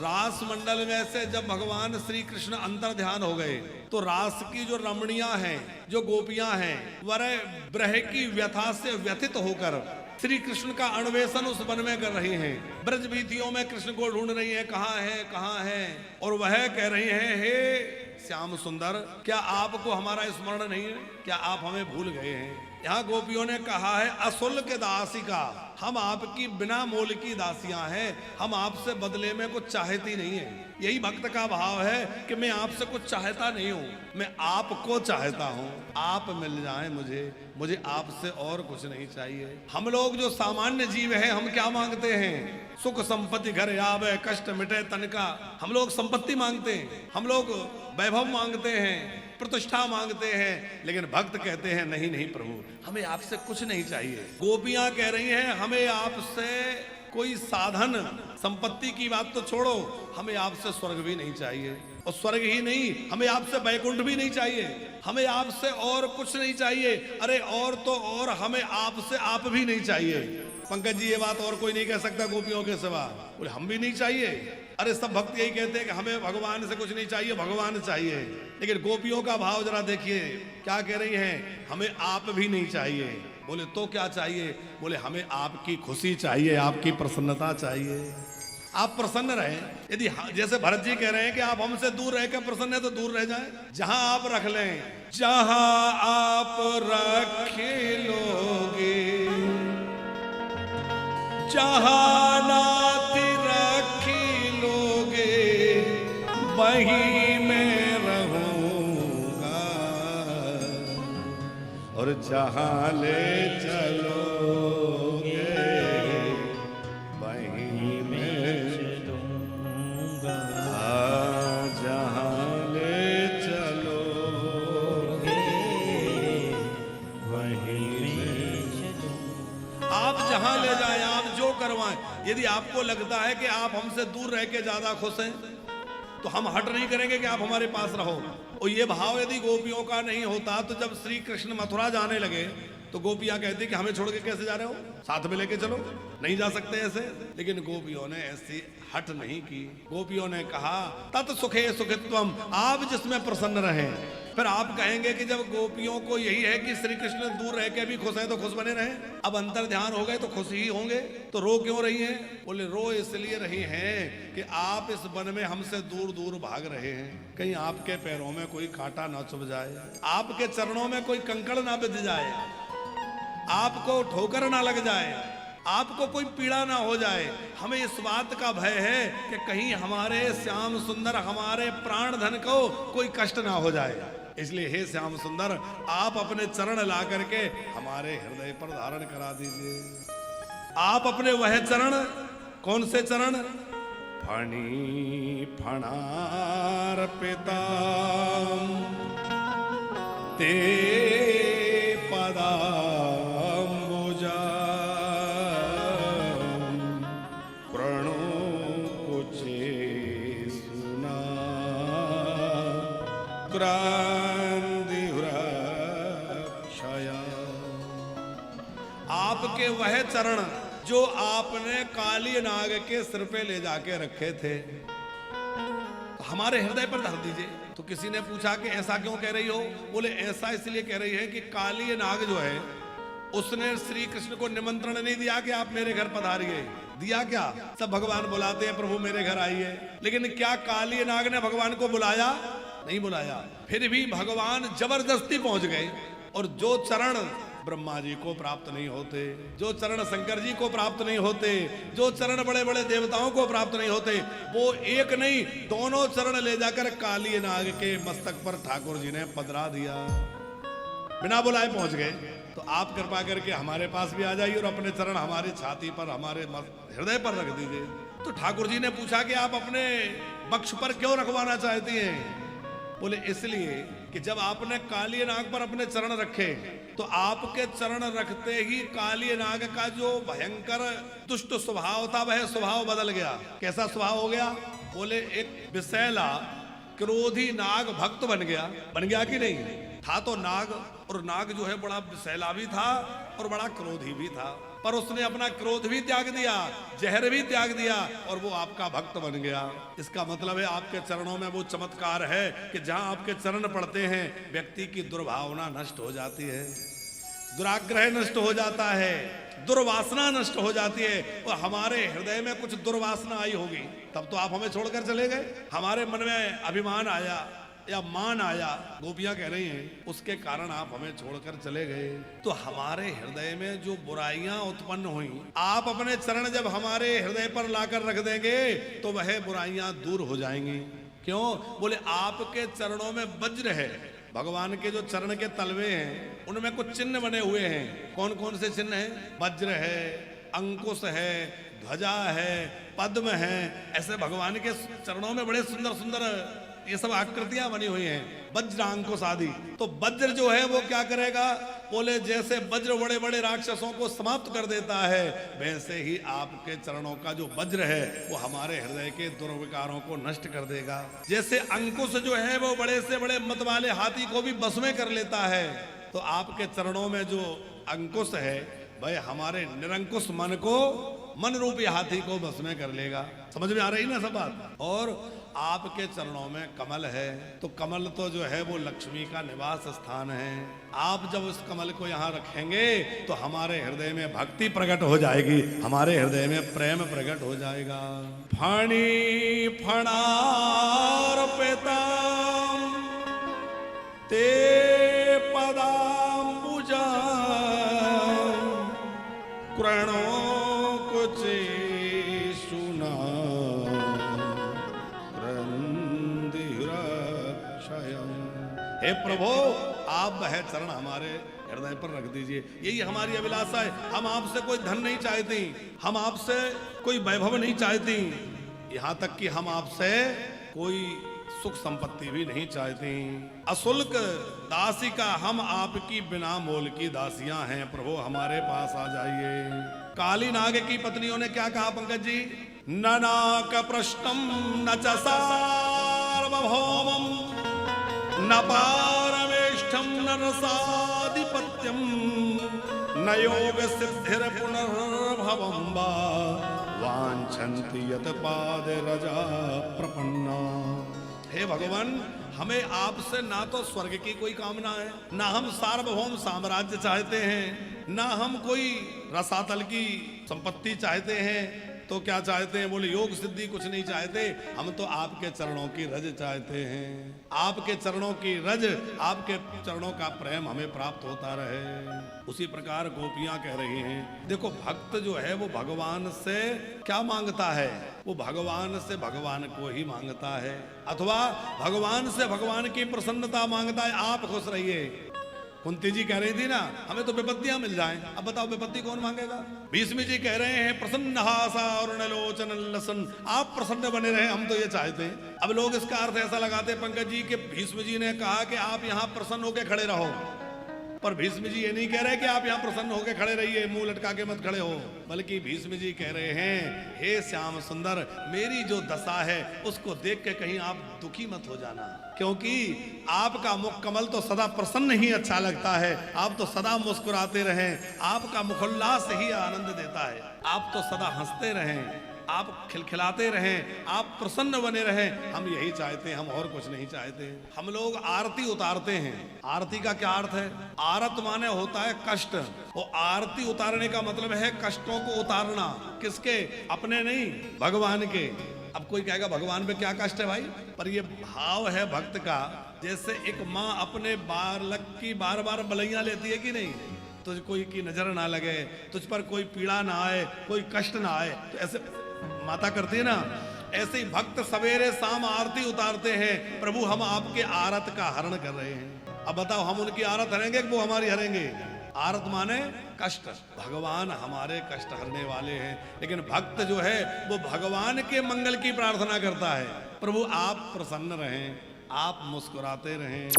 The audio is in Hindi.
रास मंडल में से जब भगवान श्री कृष्ण अंतर ध्यान हो गए तो रास की जो रमणियां हैं, जो गोपियां हैं, वह ब्रह की व्यथा से व्यथित होकर श्री कृष्ण का अन्वेषण उस वन में कर रही हैं। ब्रज वीथियों में कृष्ण को ढूंढ रही हैं, कहाँ है, और वह कह रही हैं, हे श्याम सुंदर, क्या आपको हमारा स्मरण नहीं है? क्या आप हमें भूल गए हैं? यहाँ गोपियों ने कहा है, अशुल्क दासिका, हम आपकी बिना मोल की दासियां हैं, हम आपसे बदले में कुछ चाहती नहीं है। यही भक्त का भाव है कि मैं आपसे कुछ चाहता नहीं हूँ, मैं आपको चाहता हूँ। आप मिल जाएं मुझे आपसे और कुछ नहीं चाहिए। हम लोग जो सामान्य जीव हैं, हम क्या मांगते हैं? सुख संपत्ति घर आवे, कष्ट मिटे तन का। हम लोग संपत्ति मांगते हैं, हम लोग वैभव मांगते हैं, प्रतिष्ठा मांगते हैं, लेकिन भक्त कहते हैं नहीं प्रभु, हमें आपसे कुछ नहीं चाहिए। गोपियां कह रही हैं, हमें आपसे कोई साधन, संपत्ति की बात तो छोड़ो, हमें आपसे स्वर्ग भी नहीं चाहिए, और स्वर्ग ही नहीं, हमें आपसे वैकुंठ भी नहीं चाहिए, हमें आपसे और कुछ नहीं चाहिए। अरे और तो और, हमें आपसे आप भी नहीं चाहिए। पंकज जी, ये बात और कोई नहीं कह सकता गोपियों के सिवा। बोले हम भी नहीं चाहिए। अरे सब भक्त यही कहते हैं कि हमें भगवान से कुछ नहीं चाहिए, भगवान चाहिए। लेकिन गोपियों का भाव जरा देखिए, क्या कह रही हैं? हमें आप भी नहीं चाहिए। बोले तो क्या चाहिए? बोले हमें आपकी खुशी चाहिए, आपकी प्रसन्नता चाहिए, आप प्रसन्न रहें। यदि जैसे भरत जी कह रहे हैं कि आप हमसे दूर रह कर प्रसन्न है तो दूर रह जाएं, जहां आप रख लें, जहां आप रख लोगे, जहां नाती रखी लोगे, वहीं मैं रहूंगा, और जहां ले चलोगे वहीं मैं चलूंगा, जहां ले चलोगे वहीं मैं चलूंगा। आप जहां ले जाएं, आप जो करवाएं, यदि आपको लगता है कि आप हमसे दूर रह के ज्यादा खुश हैं, तो हम हट नहीं करेंगे कि आप हमारे पास रहो। और ये भाव यदि गोपियों का नहीं होता, तो जब श्री कृष्ण मथुरा जाने लगे तो गोपियां कहती कि हमें छोड़ के कैसे जा रहे हो, साथ में लेके चलो, नहीं जा सकते ऐसे। लेकिन गोपियों ने ऐसी हट नहीं की। गोपियों ने कहा, तत् सुखे सुखित्वम, आप जिसमें प्रसन्न रहें। फिर आप कहेंगे कि जब गोपियों को यही है कि श्री कृष्ण दूर रह के भी खुश है तो खुश बने रहें, अब अंतर ध्यान हो गए तो खुश ही होंगे, तो रो क्यों रही हैं? बोले रो इसलिए रही हैं कि आप इस वन में हमसे दूर दूर भाग रहे हैं, कहीं आपके पैरों में कोई कांटा ना चुभ जाए, आपके चरणों में कोई कंकड़ ना बिध जाए, आपको ठोकर ना लग जाए, आपको कोई पीड़ा ना हो जाए। हमें इस बात का भय है कि कहीं हमारे श्याम सुंदर, हमारे प्राण धन को कोई कष्ट ना हो जाए। इसलिए हे श्याम सुंदर, आप अपने चरण ला करके हमारे हृदय पर धारण करा दीजिए। आप अपने वह चरण, कौन से चरण? फणी फणार्पिता ते पदा आपके वह चरण जो आपने काली नाग के सिर पे ले जाके रखे थे, हमारे हृदय पर धर दीजिए। तो किसी ने पूछा कि ऐसा क्यों कह रही हो? बोले ऐसा इसलिए कह रही है कि काली नाग जो है, उसने श्री कृष्ण को निमंत्रण नहीं दिया कि आप मेरे घर पधारिए। दिया क्या? सब भगवान बुलाते हैं, प्रभु मेरे घर आइए, लेकिन क्या काली नाग ने भगवान को बुलाया? नहीं बुलाया। फिर भी भगवान जबरदस्ती पहुंच गए, और जो चरण ब्रह्मा जी को प्राप्त नहीं होते, जो चरण शंकर जी को प्राप्त नहीं होते, जो चरण बड़े बड़े देवताओं को प्राप्त नहीं होते, वो एक नहीं दोनों चरण ले जाकर काली नाग के मस्तक पर ठाकुर जी ने पधरा दिया, बिना बुलाए पहुंच गए। तो आप कृपा करके हमारे पास भी आ जाइए और अपने चरण हमारी छाती पर, हमारे हृदय पर रख दीजिए। तो ठाकुर जी ने पूछा कि आप अपने वक्ष पर क्यों रखवाना चाहती हैं? बोले इसलिए कि जब आपने काली नाग पर अपने चरण रखे, तो आपके चरण रखते ही काली नाग का जो भयंकर दुष्ट स्वभाव था, वह स्वभाव बदल गया। कैसा स्वभाव हो गया? बोले एक विषैला क्रोधी नाग भक्त बन गया। बन गया कि नहीं? था तो नाग, और नाग जो है बड़ा विषैला भी था और बड़ा क्रोधी भी था। पर उसने अपना क्रोध भी त्याग दिया, जहर भी त्याग दिया और वो आपका भक्त बन गया। इसका मतलब है आपके चरणों में वो चमत्कार है कि जहां आपके चरण पड़ते हैं व्यक्ति की दुर्भावना नष्ट हो जाती है, दुराग्रह नष्ट हो जाता है, दुर्वासना नष्ट हो जाती है। और हमारे हृदय में कुछ दुर्वासना आई होगी तब तो आप हमें छोड़कर चले गए। हमारे मन में अभिमान आया या मान आया, गोपियां कह रही हैं, उसके कारण आप हमें छोड़कर चले गए। तो हमारे हृदय में जो बुराइयां उत्पन्न हुई, आप अपने चरण जब हमारे हृदय पर लाकर रख देंगे तो वह बुराइयां दूर हो जाएंगी। क्यों? बोले आपके चरणों में वज्र है। भगवान के जो चरण के तलवे हैं उनमें कुछ चिन्ह बने हुए हैं। कौन कौन से चिन्ह हैं? वज्र है, अंकुश है, ध्वजा है, पद्म है। ऐसे भगवान के चरणों में बड़े सुंदर सुंदर ये सब आकृतियां बनी हुई हैं, वज्र अंकुश आदि। तो वज्र जो है वो क्या करेगा? बोले जैसे वज्र बड़े बड़े राक्षसों को समाप्त कर देता है, वैसे ही आपके चरणों का जो वज्र है वो हमारे हृदय के दुर्विकारों को नष्ट कर देगा। जैसे अंकुश जो है वो बड़े से बड़े मत वाले हाथी को भी बस में कर लेता है, तो आपके चरणों में जो अंकुश है भाई हमारे निरंकुश मन को, मन रूपी हाथी को बस में कर लेगा। समझ में आ रही ना सब बात? और आपके चरणों में कमल है, तो कमल तो जो है वो लक्ष्मी का निवास स्थान है। आप जब उस कमल को यहाँ रखेंगे तो हमारे हृदय में भक्ति प्रकट हो जाएगी, हमारे हृदय में प्रेम प्रकट हो जाएगा। फणी फणार्पिता ते पदाम्बुजा कृणो कुचेषुना क्रन्दिरक्षयम्। हे प्रभु, आप वह चरण हमारे हृदय पर रख दीजिए। यही हमारी अभिलाषा है। हम आपसे कोई धन नहीं चाहती, हम आपसे कोई वैभव नहीं चाहती, यहाँ तक कि हम आपसे कोई सुख संपत्ति भी नहीं चाहती। अशुल्क दासी का हम आपकी बिना मोल की दासियां हैं। प्रभु हमारे पास आ जाइए। काली नाग की पत्नियों ने क्या कहा पंकज जी? ननाक प्रश्नम न च सार्वभौमम न पारमेष्ठम न रसाधिपत्यम न योग सिद्धिर पुनर्भवम वा वांछन्ति यत पाद रजा प्रपन्ना। हे भगवान, हमें आपसे ना तो स्वर्ग की कोई कामना है, ना हम सार्वभौम साम्राज्य चाहते हैं, ना हम कोई रसातल की संपत्ति चाहते हैं। तो क्या चाहते हैं? बोले योग सिद्धि कुछ नहीं चाहते, हम तो आपके चरणों की रज चाहते हैं। आपके चरणों की रज, आपके चरणों का प्रेम हमें प्राप्त होता रहे। उसी प्रकार गोपियां कह रही हैं, देखो भक्त जो है वो भगवान से क्या मांगता है? वो भगवान से भगवान को ही मांगता है, अथवा भगवान से भगवान की प्रसन्नता मांगता है। आप खुश रहिए। कुंती जी कह रही थी ना, हमें तो विपत्तियां मिल जाएं। अब बताओ विपत्ति कौन मांगेगा? भीष्म जी कह रहे हैं प्रसन्न हासा और लोचन लसन, आप प्रसन्न बने रहे, हम तो ये चाहते हैं। अब लोग इसका अर्थ ऐसा लगाते पंकज जी कि भीष्म जी ने कहा कि आप यहाँ प्रसन्न होकर खड़े रहो, पर भीष्म जी ये नहीं कह रहे कि आप यहाँ प्रसन्न होकर खड़े रहिए, मुंह लटका के मत खड़े हो, बल्कि भीष्म जी कह रहे हैं हे श्याम सुंदर, मेरी जो दशा है उसको देख के कहीं आप दुखी मत हो जाना, क्योंकि आपका मुख कमल तो सदा प्रसन्न ही अच्छा लगता है। आप तो सदा मुस्कुराते रहें, आपका मुखोल्लास ही आनंद देता है। आप तो सदा हंसते रहें, आप खिलखिलाते रहें, आप प्रसन्न बने रहें, हम यही चाहते हैं, हम और कुछ नहीं चाहते। हम लोग आरती उतारते हैं। आरती का क्या अर्थ है? आरत माने होता है कष्ट, और आरती उतारने का मतलब है कष्टों को उतारना। किसके? अपने नहीं, भगवान के। अब कोई कहेगा भगवान पे क्या कष्ट है भाई? पर ये भाव है भक्त का, जैसे एक माँ अपने बालक की बार बार बलैया लेती है कि नहीं, तुझ कोई की नजर ना लगे, तुझ पर कोई पीड़ा ना आए, कोई कष्ट ना आए, तो ऐसे माता करती है ना। ऐसे ही भक्त सवेरे शाम आरती उतारते हैं, प्रभु हम आपके आरत का हरण कर रहे हैं। अब बताओ हम उनकी आरत हरेंगे कि वो हमारी हरेंगे? आरत माने कष्ट। भगवान हमारे कष्ट हरने वाले हैं, लेकिन भक्त जो है वो भगवान के मंगल की प्रार्थना करता है। प्रभु आप प्रसन्न रहें, आप मुस्कुराते रहें।